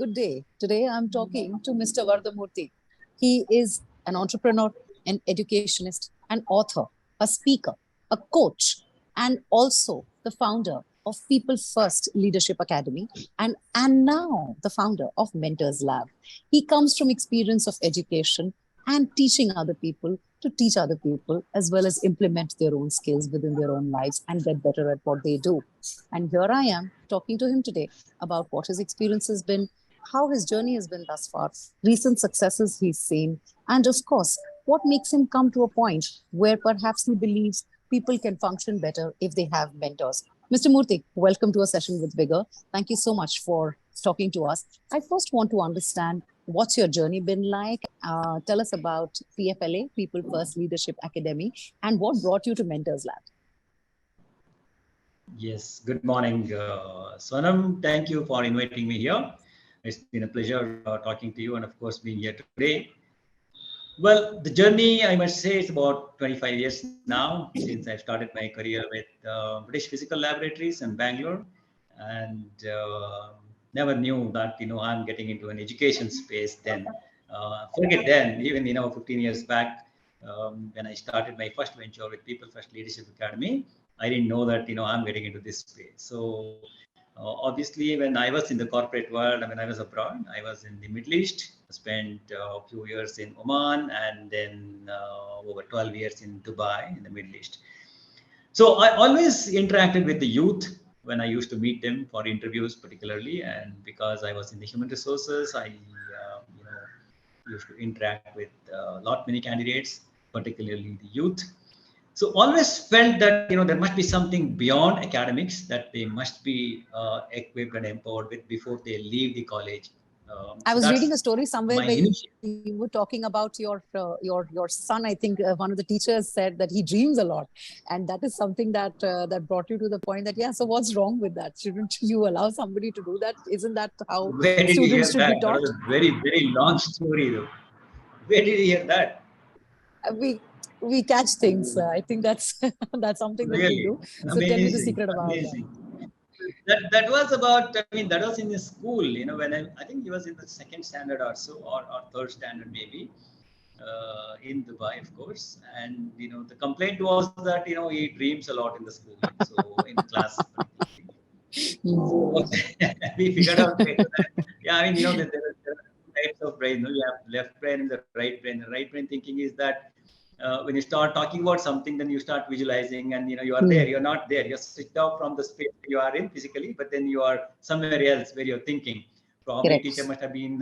good day. Today I'm talking to Mr. Vardamurthy. He is an entrepreneur, an educationist, an author, a speaker, a coach, and also the founder of People First Leadership Academy and now the founder of Mentors Lab. He comes from experience of education and teaching other people to teach other people as well as implement their own skills within their own lives and get better at what they do. And here I am talking to him today about what his experience has been, how his journey has been thus far, recent successes he's seen, and of course, what makes him come to a point where perhaps he believes people can function better if they have mentors. Mr. Murthy, welcome to a session with Vygr. Thank you so much for talking to us. I first want to understand what's your journey been like? Tell us about PFLA, People First Leadership Academy, and what brought you to Mentors Lab. Yes, good morning, Sonam. Thank you for inviting me here. It's been a pleasure talking to you and, of course, being here today. Well, the journey, I must say, is about 25 years now since I started my career with British Physical Laboratories in Bangalore, and never knew that I'm getting into an education space then. Forget then, even 15 years back, when I started my first venture with People First Leadership Academy, I didn't know that I'm getting into this space. So obviously, when I was in the corporate world, when I was abroad, I was in the Middle East. I spent a few years in Oman and then over 12 years in Dubai in the Middle East. So I always interacted with the youth when I used to meet them for interviews, particularly, and because I was in the human resources, I used to interact with many candidates, particularly the youth. So always felt that there must be something beyond academics that they must be equipped and empowered with before they leave the college. I was reading a story somewhere where you were talking about your son. I think one of the teachers said that he dreams a lot, and that is something that that brought you to the point that So what's wrong with that? Shouldn't you allow somebody to do that? Isn't that how students should be taught? That was a very long story, though. Where did you hear that? We catch things. I think that's that's something that we do. So tell me the secret about that. That was about, that was in the school, when I think he was in the second standard or so, or third standard maybe, in Dubai, of course. And, the complaint was that, he dreams a lot in the school, so in the class. So, we figured out that, there are two types of brain. You have left brain and the right brain. The right brain thinking is that when you start talking about something, then you start visualizing, and you are there. You're not there. You're switched off from the space you are in physically, but then you are somewhere else where you're thinking. Probably Correct. Teacher must have been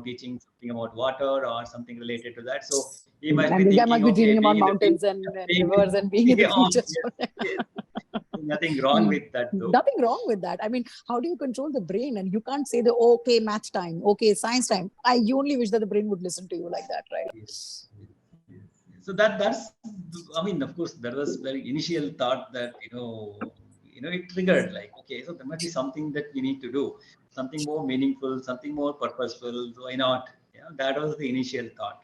teaching something about water or something related to that. So he must be thinking, thinking, dreaming about mountains and rivers and being in the future. Yes. Nothing wrong with that, though. Nothing wrong with that. How do you control the brain? And you can't say okay, math time, okay, science time. You only wish that the brain would listen to you like that, right? Yes. So that's, of course, that was very initial thought that, it triggered like, okay, so there must be something that we need to do, something more meaningful, something more purposeful. So why not? That was the initial thought.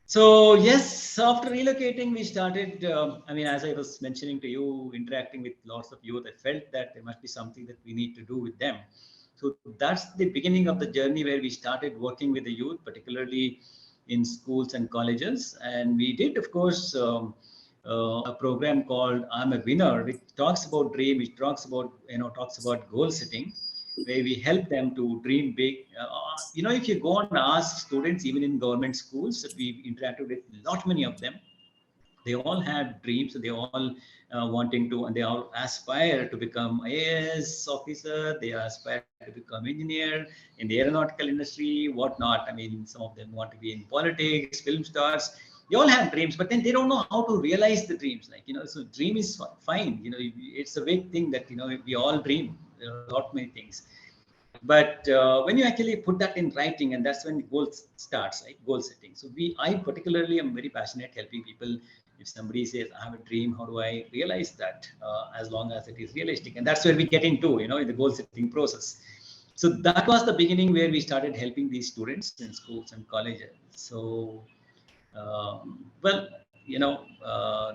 So yes, after relocating, we started, as I was mentioning to you, interacting with lots of youth, I felt that there must be something that we need to do with them. So that's the beginning of the journey where we started working with the youth, particularly in schools and colleges. And we did, of course, a program called I'm a Winner, which talks about dream, which talks about, goal setting, where we help them to dream big. If you go and ask students, even in government schools that we've interacted with, many of them, they all have dreams. They all wanting to, and they all aspire to become IAS officer. They aspire to become engineer in the aeronautical industry, whatnot. Some of them want to be in politics, film stars. They all have dreams, but then they don't know how to realize the dreams. So dream is fine. It's a big thing that, we all dream. There are a lot many things. But when you actually put that in writing, and that's when the goal starts, right? Goal setting. So I particularly am very passionate helping people. If somebody says, I have a dream, how do I realize that as long as it is realistic? And that's where we get into, in the goal setting process. So that was the beginning where we started helping these students in schools and colleges. So, the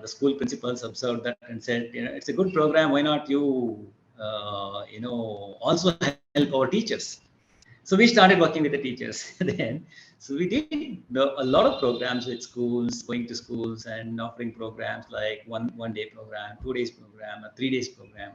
school principals observed that and said, it's a good program. Why not you, also help our teachers? So we started working with the teachers then. So we did a lot of programs with schools, going to schools and offering programs like one day program, 2 days program, a 3 days program.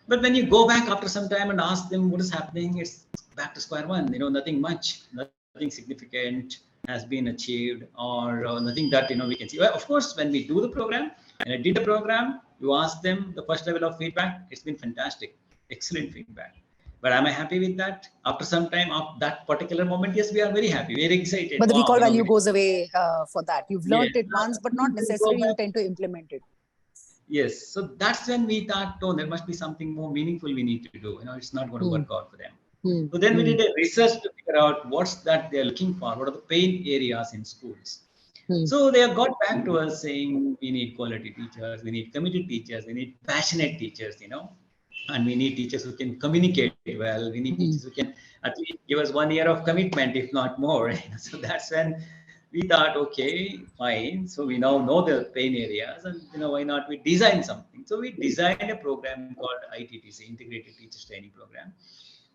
But when you go back after some time and ask them what is happening, it's back to square one. Nothing much, nothing significant has been achieved, or nothing that we can see. Well, of course, when we do the program, and I did the program, you ask them the first level of feedback. It's been fantastic, excellent feedback. But am I happy with that? After some time, of that particular moment, yes, we are very happy, very excited. But the Wow, recall we value did. goes away for that. You've Yes. learned it once, but not Go necessarily you back. tend to implement it. Yes, so that's when we thought, oh, there must be something more meaningful we need to do. It's not going to Hmm. work out for them. Hmm. So then we Hmm. did a research to figure out what's that they're looking for. What are the pain areas in schools? Hmm. So they have got back to us saying we need quality teachers, we need committed teachers, we need passionate teachers, and we need teachers who can communicate well. We need teachers Hmm. who can at least give us 1 year of commitment, if not more. So that's when we thought, okay, fine. So we now know the pain areas, and why not we design something? So we designed a program called ITTC, Integrated Teachers Training Program.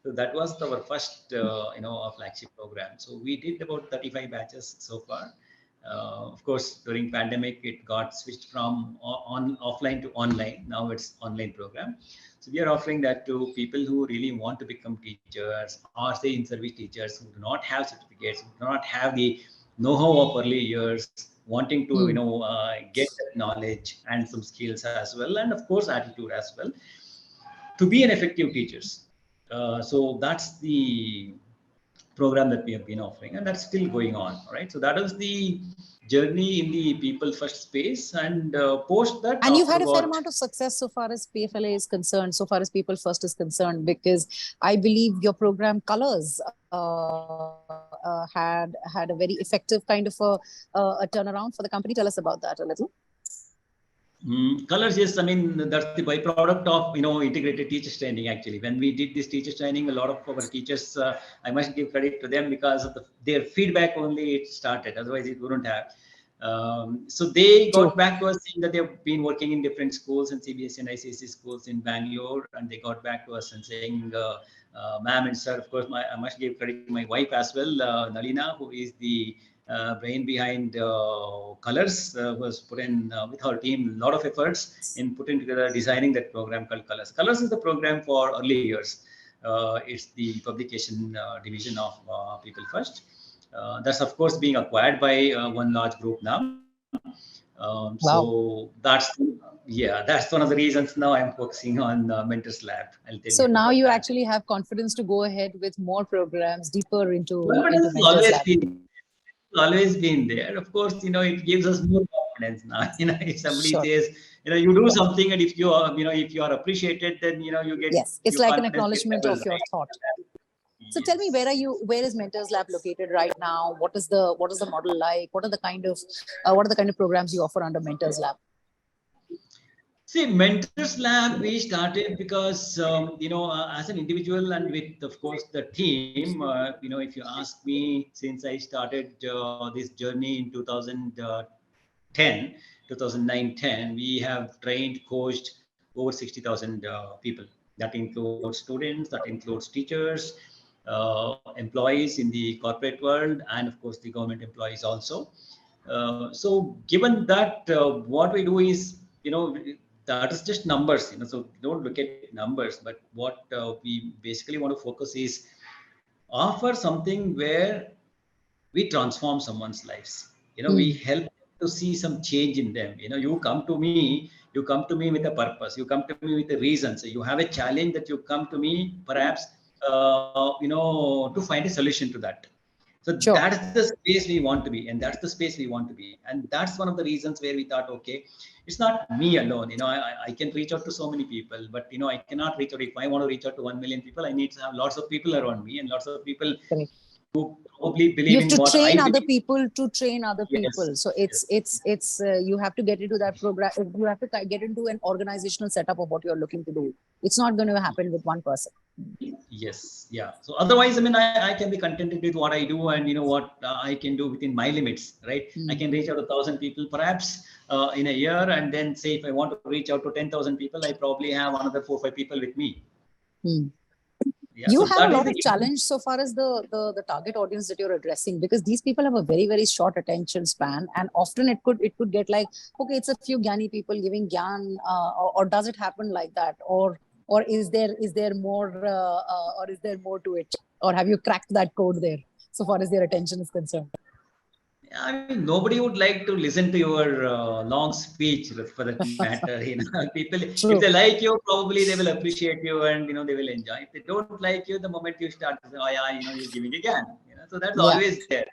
So that was our first, flagship program. So we did about 35 batches so far. Of course, during pandemic, it got switched from on offline to online. Now it's online program. So we are offering that to people who really want to become teachers, or say in-service teachers who do not have certificates, who do not have the know-how of early years, wanting to Hmm. get that knowledge and some skills as well, and of course attitude as well, to be an effective teachers. So that's the program that we have been offering, and that's still going on. All right. So that is the journey in the people first space, and post that, And you've after had a fair what. amount of success so far as PFLA is concerned, so far as People First is concerned, because I believe your program Colors had a very effective kind of a turnaround for the company. Tell us about that a little. Colors, yes. I mean, that's the byproduct of integrated teachers training. Actually, when we did this teachers training, a lot of our teachers, I must give credit to them because of their feedback only it started. Otherwise, it wouldn't have. So they True. got back to us saying that they've been working in different schools and CBSE and ICSE schools in Bangalore, and they got back to us and saying, "Ma'am and sir, of course, I must give credit to my wife as well, Nalina, who is the brain behind Colors, was put in with her team a lot of efforts in putting together, designing that program called Colors. Colors is the program for early years. It's the publication division of People First. That's of course being acquired by one large group now. Wow. So that's one of the reasons now I'm focusing on Mentors Lab. I'll tell you So now about you that. actually have confidence to go ahead with more programs deeper Confidence into has Mentors Lab. always been there. Of course, it gives us more confidence now. If somebody Sure. says, you do something, and if you are, if you are appreciated, then you get Yes, it's your like an confidence gets acknowledgement of leveled, your right? thought. So tell me, Yes. where is Mentors Lab located right now? What is the model like? What are the kind of programs you offer under Mentors Lab? See, Mentors Lab, we started because, as an individual and with, of course, the team, if you ask me, since I started this journey in 2010, 2009-10, we have trained, coached over 60,000 people. That includes students, that includes teachers, employees in the corporate world, and of course, the government employees also. So given that what we do is, that is just numbers, so don't look at numbers, but what we basically want to focus is offer something where we transform someone's lives. We Hmm. help to see some change in them. You come to me with a purpose, you come to me with a reason. So you have a challenge that you come to me, perhaps, to find a solution to that. So Sure. that's the space we want to be, and that's the space we want to be. And that's one of the reasons where we thought, okay, it's not me alone. I can reach out to so many people, but I cannot reach out. If I want to reach out to 1 million people, I need to have lots of people around me and lots of people Correct. who probably You believe have in to what I train other believe. people to train other Yes, people. So yes, it's you have to get into that program. You have to get into an organizational setup of what you're looking to do. It's not going to happen with one person. yes, yeah. So otherwise, I mean, I can be contented with what I do, and what I can do within my limits, right? I Hmm. can reach out to 1,000 people perhaps in a year, and then say if I want to reach out to 10,000 people, I probably have another 4 or 5 people with me. Hmm. Yeah, You so have a that is lot the of challenge so far as the target audience that you're addressing, because these people have a very, very short attention span, and often it could get like, okay, it's a few gyani people giving gyan, or does it happen like that, or is there more or is there more to it, or have you cracked that code there so far as their attention is concerned? I mean, nobody would like to listen to your long speech for that matter. People, if True. they like you, probably they will appreciate you and, they will enjoy. If they don't like you, the moment you start to say, oh yeah, you're giving again. So that's Yeah. always there.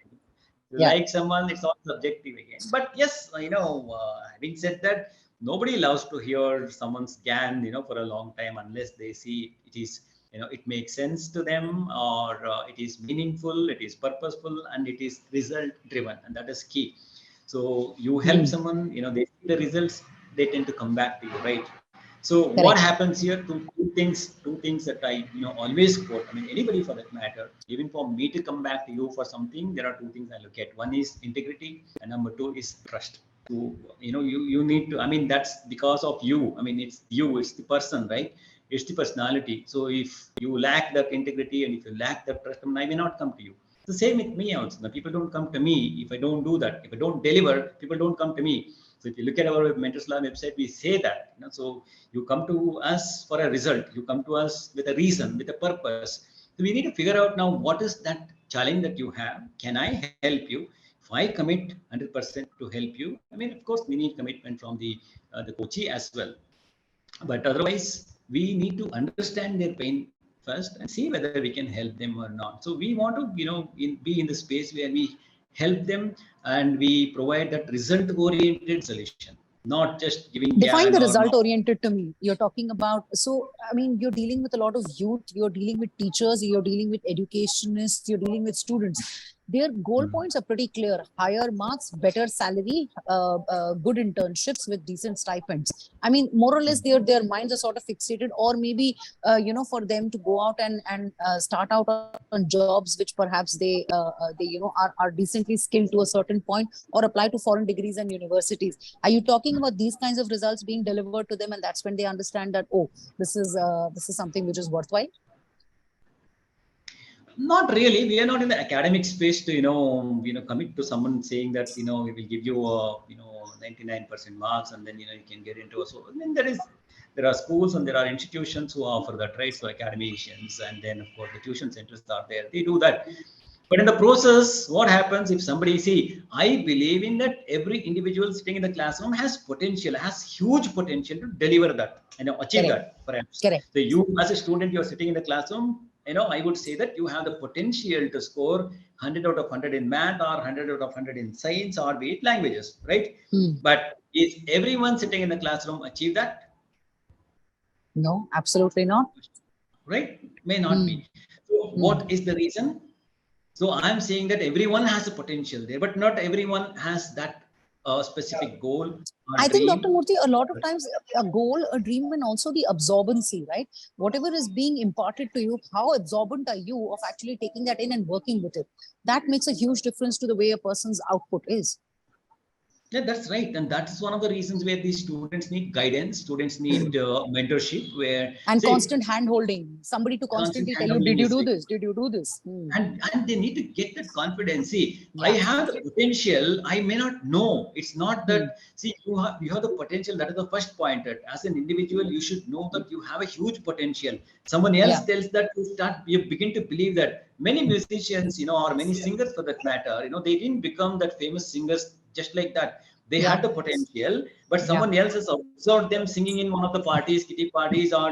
You Yeah. like someone, it's all subjective again. But yes, having said that, nobody loves to hear someone's gan, for a long time unless they see it is, it makes sense to them, or it is meaningful, it is purposeful, and it is result driven, and that is key. So you help Hmm. someone, they see the results, they tend to come back to you, right? So what Correct. happens here? Two things that I always quote. I mean, anybody for that matter. Even for me to come back to you for something, there are two things I look at. One is integrity, and number two is trust. So you need to. I mean, that's because of you. I mean, it's you. It's the person, right? It's the personality. So if you lack that integrity and if you lack that trust, I may not come to you. The same with me also. The people don't come to me if I don't do that. If I don't deliver, people don't come to me. So if you look at our Mentorslab website, we say that. So you come to us for a result. You come to us with a reason, with a purpose. So we need to figure out now what is that challenge that you have. Can I help you? If I commit 100% to help you, I mean, of course, we need commitment from the coachee as well. But otherwise, we need to understand their pain first and see whether we can help them or not. So we want to, be in the space where we help them and we provide that result-oriented solution, not just giving Define GAN the or result not. oriented to me. You're talking about, so I mean, you're dealing with a lot of youth, you're dealing with teachers, you're dealing with educationists, you're dealing with students. Their goal Hmm. points are pretty clear: higher marks, better salary, good internships with decent stipends. I mean, more or less, their minds are sort of fixated, or maybe for them to go out and start out on jobs which perhaps they are decently skilled to a certain point, or apply to foreign degrees and universities. Are you talking about these kinds of results being delivered to them, and that's when they understand that, oh, this is something which is worthwhile? Not really. We are not in the academic space to commit to someone saying that we will give you 99% marks and then you can get into a. So I mean there are schools and there are institutions who offer that, right? So academicians, and then of course the tuition centers are there. They do that. But in the process, what happens if somebody see? I believe in that every individual sitting in the classroom has potential, has huge potential to deliver that, achieve Correct. that perhaps. Correct. So you as a student, you're sitting in the classroom, I would say that you have the potential to score 100 out of 100 in math or 100 out of 100 in science or be it languages, right? Hmm. But is everyone sitting in the classroom achieve that? No, absolutely not. Right? May not Hmm. be. So Hmm. what is the reason? So I'm saying that everyone has a potential there, but not everyone has that specific goal or I think, Dr. dream. Murthy, a lot of times a goal, a dream, and also the absorbency, right? Whatever is being imparted to you, how absorbent are you of actually taking that in and working with it? That makes a huge difference to the way a person's output is. Yeah, that's right. And that's one of the reasons where these students need guidance, students need mentorship, where, And see, constant hand holding, somebody to constant constantly tell you, did handholding you is do required. this, did you do this? Hmm. And they need to get that confidence. See, I Yeah. have the potential, I may not know. It's not that, Hmm. see, you have the potential. That is the first point, that as an individual you should know that you have a huge potential. Someone else Yeah. tells that, you begin to believe that. Many musicians, or many singers for that matter, they didn't become that famous singers just like that. They Yeah. had the potential, but Yeah. someone else has observed them singing in one of the parties, kitty parties, or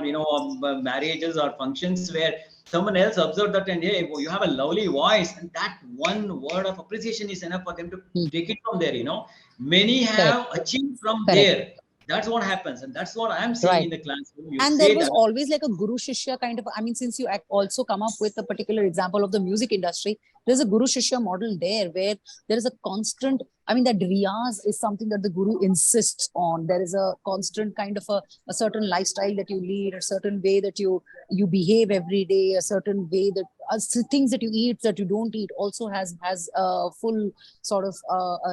marriages or functions, where someone else observed that, and hey, you have a lovely voice, and that one word of appreciation is enough for them to Hmm. take it from there. Many Correct. have achieved from Correct. there. That's what happens, and that's what I'm seeing Right. in the classroom. You And there say was that. always like a guru shishya kind of, I mean, since you also come up with a particular example of the music industry, there's a guru shishya model there where there is a constant I mean, that riyaz is something that the guru insists on. There is a constant kind of a certain lifestyle that you lead, a certain way that you behave every day, a certain way that things that you eat, that you don't eat, also has a full sort of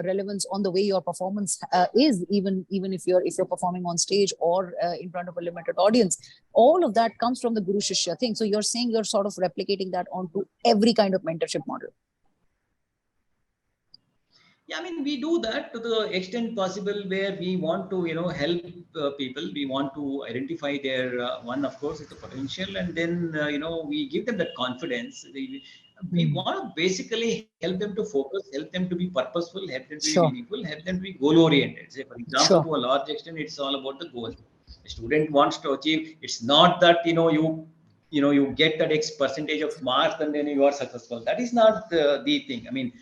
relevance on the way your performance is, even if you're performing on stage or in front of a limited audience. All of that comes from the guru shishya thing. So you're saying you're sort of replicating that onto every kind of mentorship model. Yeah, I mean, we do that to the extent possible where we want to, help people. We want to identify their one, of course, is the potential, and then we give them that confidence. We want to basically help them to focus, help them to be purposeful, help them to be Sure. meaningful, help them to be goal oriented. Say, for example, Sure. to a large extent, it's all about the goal. The student wants to achieve. It's not that you get that X percentage of marks and then you are successful. That is not the thing. I mean,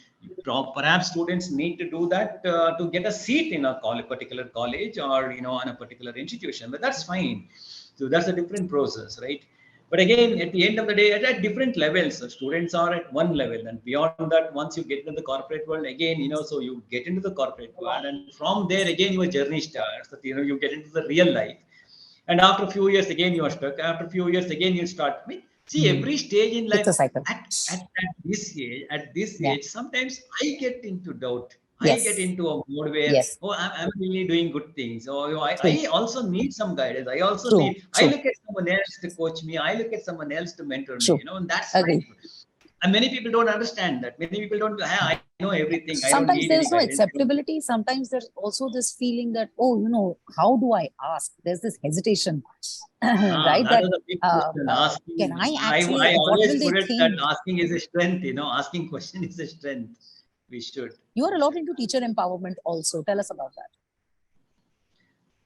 perhaps students need to do that to get a seat in a particular college or on a particular institution, but that's fine. So that's a different process, right? But again, at the end of the day, at different levels, students are at one level, and beyond that, once you get into the corporate world, again, so you get into the corporate world, and from there again your journey starts. That you get into the real life, and after a few years again you are stuck. After a few years again you start. I mean, see, every stage in It's life, a cycle. at this Yeah. age, sometimes I get into doubt. I get Yes. into a mode where, Yes. oh, I'm really doing good things. Or True. I also need some guidance. I also True. need, I True. look at someone else to coach me. I look at someone else to mentor me, True. and that's Agree. fine. And many people don't understand that. Many people don't, I know everything. I don't need Sometimes any there's no guidance. acceptability. Sometimes there's also this feeling that, oh, how do I ask? There's this hesitation, right? That That was a big uh, question. uh, can Asking, I I actually? What always will they put it that think? asking is a strength. Asking question is a strength. We should. You are a lot into teacher empowerment also. Tell us about that.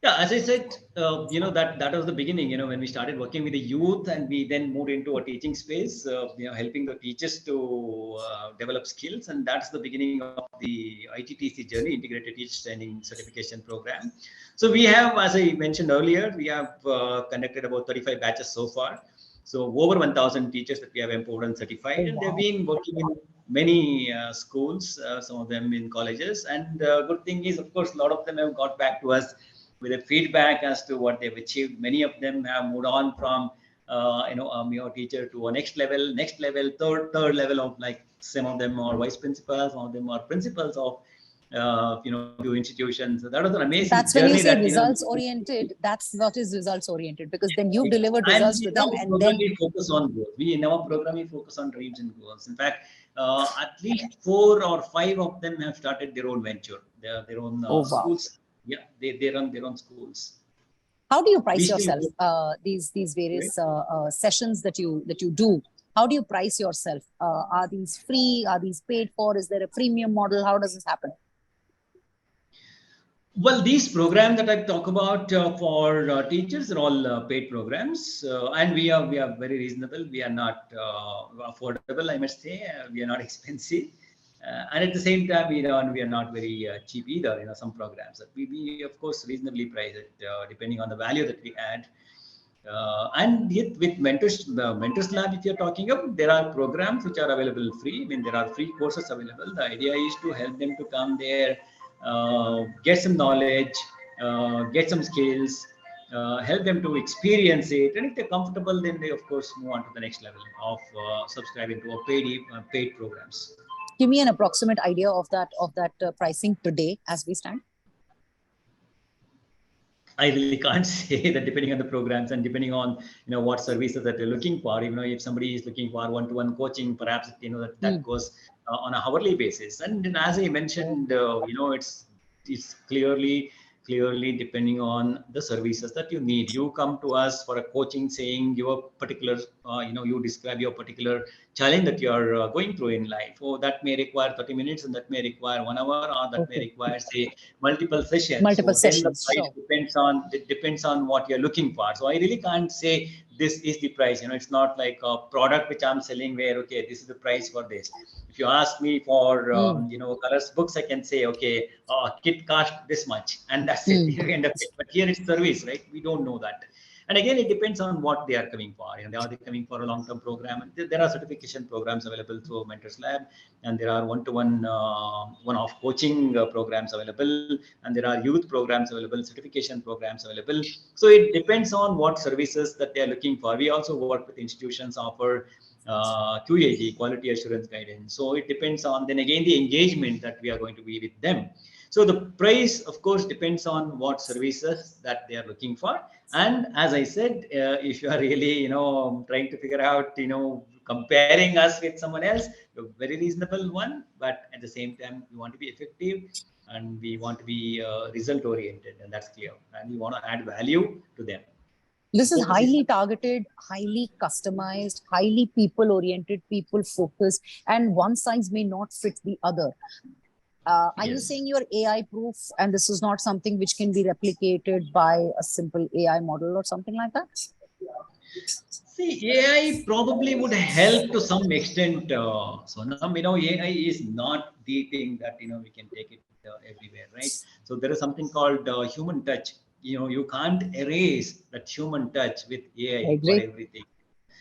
Yeah, as I said, that was the beginning. When we started working with the youth, and we then moved into a teaching space. Helping the teachers to develop skills, and that's the beginning of the ITTC journey, Integrated Teacher Training Certification Program. So we have, as I mentioned earlier, we have conducted about 35 batches so far. So over 1,000 teachers that we have empowered and certified, Oh, and they've wow. been working in many schools, some of them in colleges. And good thing is, of course, a lot of them have got back to us with a feedback as to what they've achieved. Many of them have moved on from your teacher to a next level, third level of, like, some of them are vice principals, some of them are principals of few institutions. So that was an amazing That's when you journey say that results oriented. That's what is results oriented, because then you've Exactly. delivered And results to we now them, and then probably focus on goals. We in our program we focus on dreams and goals. In fact, at least 4 or 5 of them have started their own venture, their own oh, wow. schools. Yeah, they run their own schools. How do you We price still yourself? These various sessions that you do. How do you price yourself? Are these free? Are these paid for? Is there a premium model? How does this happen? Well, these programs that I talk about for teachers are all paid programs, and we are very reasonable. We are not affordable, I must say. We are not expensive, and at the same time, we are not very cheap either. Some programs that we of course reasonably price it depending on the value that we add. And yet, with Mentors Lab, if you're talking about, there are programs which are available free. I mean, there are free courses available. The idea is to help them to come there, get some knowledge, get some skills, help them to experience it. And if they're comfortable, then they, of course, move on to the next level of subscribing to a paid programs. Give me an approximate idea of that pricing today as we stand. I really can't say that, depending on the programs and depending on what services that they're looking for. If somebody is looking for one-to-one coaching, perhaps that goes on a hourly basis. And then, as I mentioned, it's clearly depending on the services that you need. You come to us for a coaching, saying your particular you describe your particular challenge that you are going through in life. Oh, that may require 30 minutes, and that may require 1 hour, or that may Okay. require, say, multiple sessions. Multiple So then the sessions. price Sure. depends on what you're looking for. So I really can't say this is the price. It's not like a product which I'm selling where, okay, this is the price for this. If you ask me for Mm. colors books, I can say, okay, kit cost this much, and that's it. Mm. End of it. But here it's service, right? We don't know that. And again, it depends on what they are coming for. Are they coming for a long-term program? There are certification programs available through Mentorslab, and there are one-to-one, one-off coaching programs available, and there are youth programs available, certification programs available. So it depends on what services that they are looking for. We also work with institutions, offer QAG, quality assurance guidance. So it depends on, then again, the engagement that we are going to be with them. So the price, of course, depends on what services that they are looking for. And as I said, if you are really, trying to figure out, comparing us with someone else, a very reasonable one, but at the same time, we want to be effective and we want to be result oriented, and that's clear. And we want to add value to them. This is Focus is highly targeted, highly customized, highly people oriented, people focused, and one size may not fit the other. Are you saying you're AI proof and this is not something which can be replicated by a simple AI model or something like that? See, AI probably would help to some extent, Sonam. AI is not the thing that, we can take it everywhere, right? So there is something called human touch. You can't erase that human touch with I AI for agree. everything.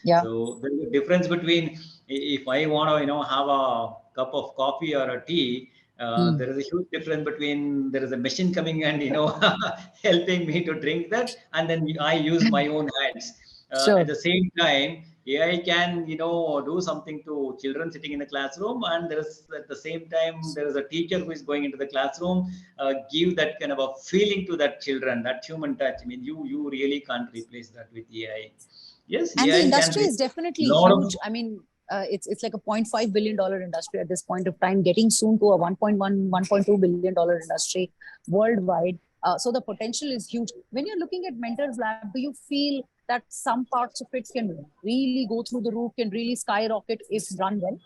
Yeah. So there's a difference between, if I want to, have a cup of coffee or a tea, there is a huge difference between there is a machine coming and, helping me to drink that, and then I use my own hands. At Sure. the same time, AI can, do something to children sitting in the classroom, and there is at the same time there is a teacher who is going into the classroom, give that kind of a feeling to that children, that human touch. I mean, you really can't replace that with AI. Yes, And the AI can industry be is a definitely lot of. huge. I mean, it's like a $0.5 billion industry at this point of time, getting soon to a 1.1, $1.2 billion industry worldwide. So the potential is huge. When you're looking at Mentors Lab, do you feel that some parts of it can really go through the roof, can really skyrocket if run well?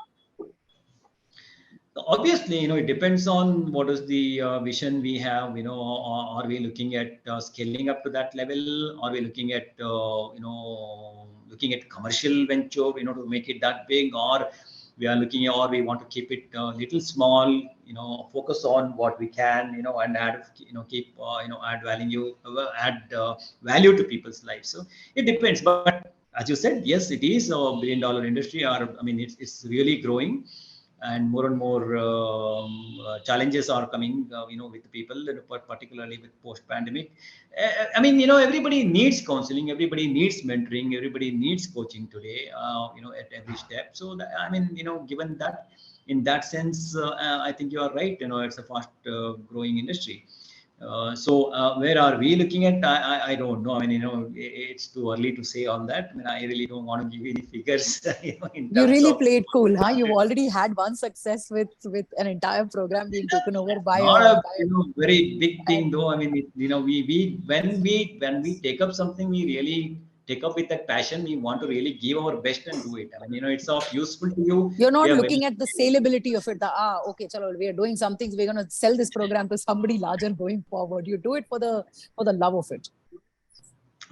Obviously, it depends on what is the vision we have. Are we looking at scaling up to that level? Are we looking at, looking at commercial venture, to make it that big, or we are looking, or we want to keep it little small, focus on what we can, and add, keep, add value to people's lives. So it depends. But as you said, yes, it is a billion-dollar industry, or I mean, it's really growing, and more challenges are coming, with people, particularly with post-pandemic. I mean, everybody needs counseling, everybody needs mentoring, everybody needs coaching today, at every step. So, I mean, given that, in that sense, I think you are right. It's a fast growing industry. So where are we looking at? I don't know. I mean, it's too early to say on that. I mean, I really don't want to give you any figures, in You terms really of played cool, huh? You've already had one success with an entire program being taken over by not a a very big thing though. I mean, we when we take up something, we really take up with that passion. We want to really give our best and do it. I mean, it's of useful to you. you're We not are looking very, at the saleability of it. Okay, chalo, we are doing some things. We're going to sell this program to somebody larger going forward. You do it for the love of it.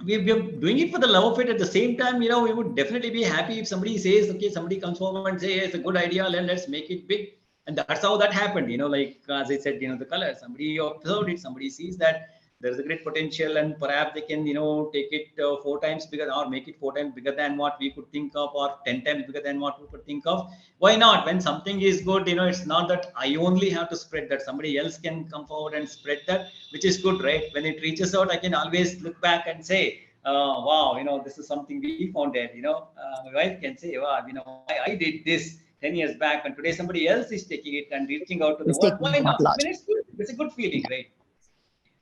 we're doing it for the love of it. At the same time, we would definitely be happy if somebody says, okay, somebody comes forward and say, hey, it's a good idea, let's make it big. And that's how that happened. Like as I said, the color. Somebody observed it. Somebody sees that there's a great potential, and perhaps they can, take it 4 times bigger, or make it 4 times bigger than what we could think of, or 10 times bigger than what we could think of. Why not? When something is good, it's not that I only have to spread that. Somebody else can come forward and spread that, which is good, right? When it reaches out, I can always look back and say, wow, this is something we founded. My wife can say, wow, I did this 10 years back, and today somebody else is taking it and reaching out to the It's world. taking Why it not? up I large. mean, it's good. It's a good feeling, right?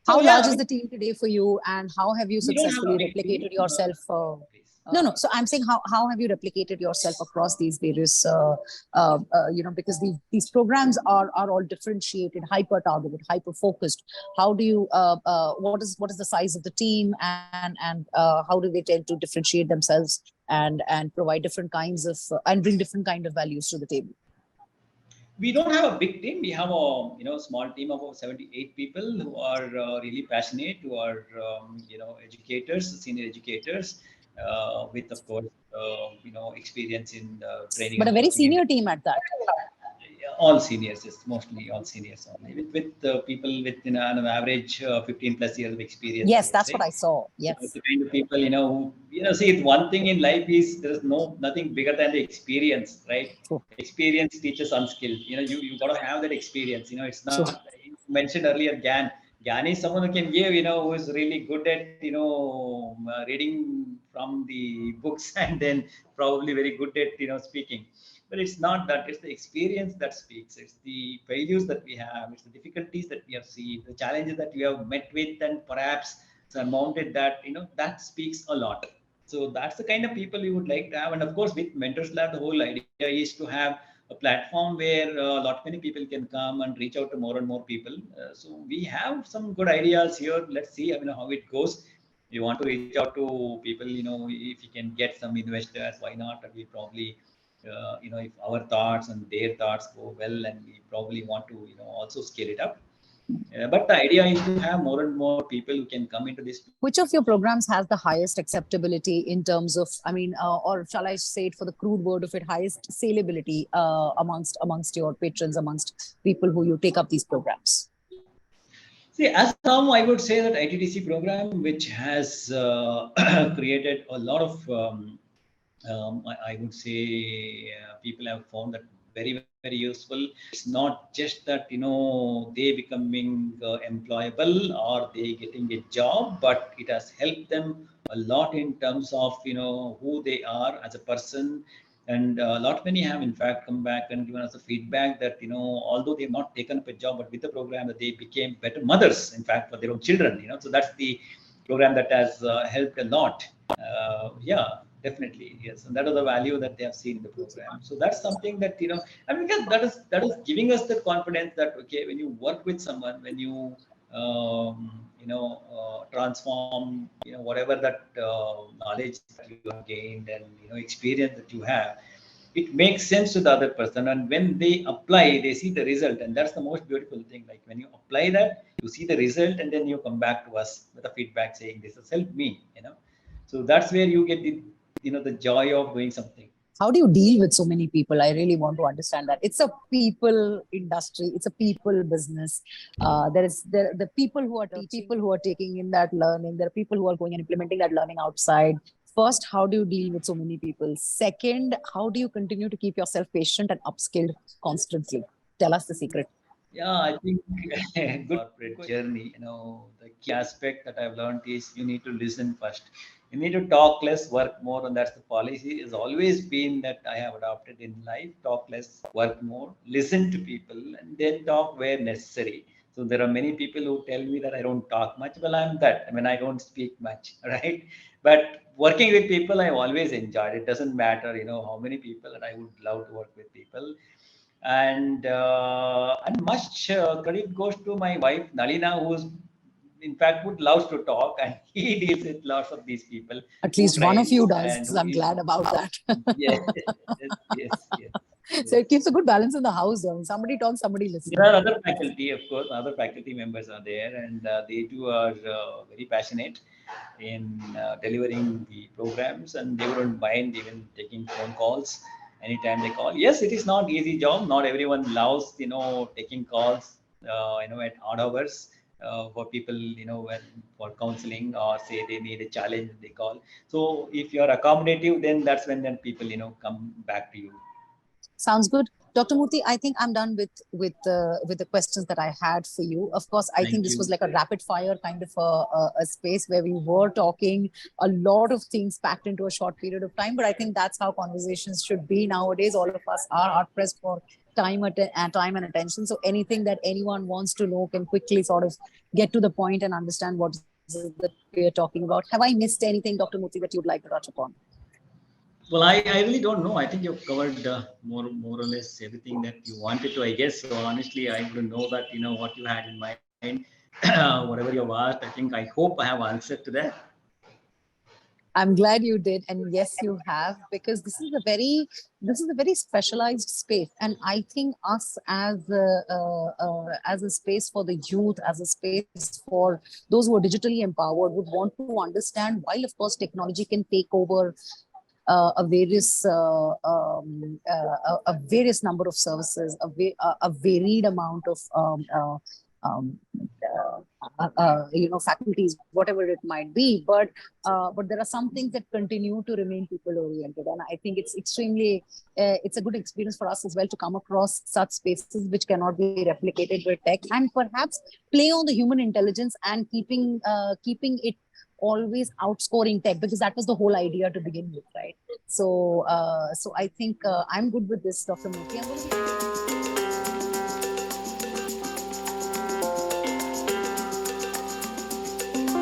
So How yeah, large I is mean, the team today for you, and how have you we don't have a successfully big team. replicated yourself? Please. No. So I'm saying, how have you replicated yourself across these various, because these programs are all differentiated, hyper targeted, hyper focused. How do you, what is the size of the team, and how do they tend to differentiate themselves and provide different kinds of and bring different kind of values to the table? We don't have a big team. We have a small team of about 78 people who are really passionate, who are educators, senior educators, with of course experience in training But a and very coaching. senior team at that. All seniors, yes, mostly all seniors only, with people with an average 15 plus years of experience, I Yes, would that's what say. I saw. So Yes. the kind of people, see, it's one thing in life is there is nothing bigger than the experience, right? True. Experience teaches unskilled. You got to have that experience. It's True. not, you mentioned earlier, Gan. Gan is someone who can give, who is really good at, reading from the books and then probably very good at, speaking. But it's not that. It's the experience that speaks. It's the failures that we have. It's the difficulties that we have seen, the challenges that we have met with, and perhaps surmounted that. That speaks a lot. So that's the kind of people we would like to have. And of course, with Mentors Lab, the whole idea is to have a platform where a lot many people can come and reach out to more and more people. So we have some good ideas here. Let's see, how it goes. We want to reach out to people. If you can get some investors, why not? We probably if our thoughts and their thoughts go well, and we probably want to also scale it up. But the idea is to have more and more people who can come into this. Which of your programs has the highest acceptability in terms of, I mean, or shall I say it for the crude word of it, highest saleability amongst your patrons, amongst people who you take up these programs? See, as now I would say that ITDC program, which has created a lot of, I would say, people have found that very, very useful. It's not just that they becoming employable or they getting a job, but it has helped them a lot in terms of who they are as a person. And a lot many have in fact come back and given us a feedback that although they've not taken up a job, but with the program that they became better mothers, in fact, for their own children. So that's the program that has helped a lot. Yeah, definitely, yes, and that is the value that they have seen in the program. So that's something that and because that is giving us the confidence that okay, when you work with someone, when you transform whatever that knowledge that you have gained and experience that you have, it makes sense to the other person, and when they apply they see the result, and that's the most beautiful thing. Like when you apply that, you see the result, and then you come back to us with a feedback saying this has helped me. So that's where you get the joy of doing something. How do you deal with so many people? I really want to understand that. It's a people industry. It's a people business. There the people who are teaching, people who are taking in that learning. There are people who are going and implementing that learning outside. First, how do you deal with so many people? Second, how do you continue to keep yourself patient and upskilled constantly? Tell us the secret. Yeah, I think good corporate journey. The key aspect that I've learned is you need to listen first. You need to talk less, work more, and that's the policy. Has always been that I have adopted in life: talk less, work more, listen to people, and then talk where necessary. So there are many people who tell me that I don't talk much. Well, I'm that. I don't speak much, right? But working with people, I've always enjoyed. It doesn't matter, how many people, and I would love to work with people. And much credit goes to my wife Nalina, who's in fact would loves to talk, and he deals with lots of these people At who least one of trains you does. and who I'm deals glad with. about that. Yes, yes, yes, yes, So it yes. keeps a good balance in the house. Though. Somebody talks, somebody There listens. are other faculty, of course, other faculty members are there, and they too are very passionate in delivering the programs, and they wouldn't mind even taking phone calls anytime they call. Yes, it is not easy job. Not everyone loves, taking calls, at odd hours. For people, for counseling or say they need a challenge, they call. So if you are accommodative, then that's when then people, come back to you. Sounds good. Dr. Murthy, I think I'm done with the questions that I had for you. Of course, I think Thank this was you. like a rapid fire kind of a space where we were talking a lot of things packed into a short period of time. But I think that's how conversations should be nowadays. All of us are hard pressed for time and attention. So anything that anyone wants to know can quickly sort of get to the point and understand what is it that we are talking about. Have I missed anything, Dr. Murthy, that you'd like to touch upon? Well, I really don't know. I think you've covered more or less everything that you wanted to, I guess. So honestly, I wouldn't know that what you had in mind, whatever you've asked. I think I hope I have answered to that. I'm glad you did, and yes, you have, because this is a very specialized space, and I think us as a space for the youth, as a space for those who are digitally empowered, would want to understand. While of course technology can take over a various number of services, a varied amount of um, faculties, whatever it might be. But there are some things that continue to remain people oriented, and I think it's extremely it's a good experience for us as well to come across such spaces which cannot be replicated with tech, and perhaps play on the human intelligence and keeping it always outscoring tech, because that was the whole idea to begin with, right? So I think I'm good with this, Dr. Murthy. I'm going to be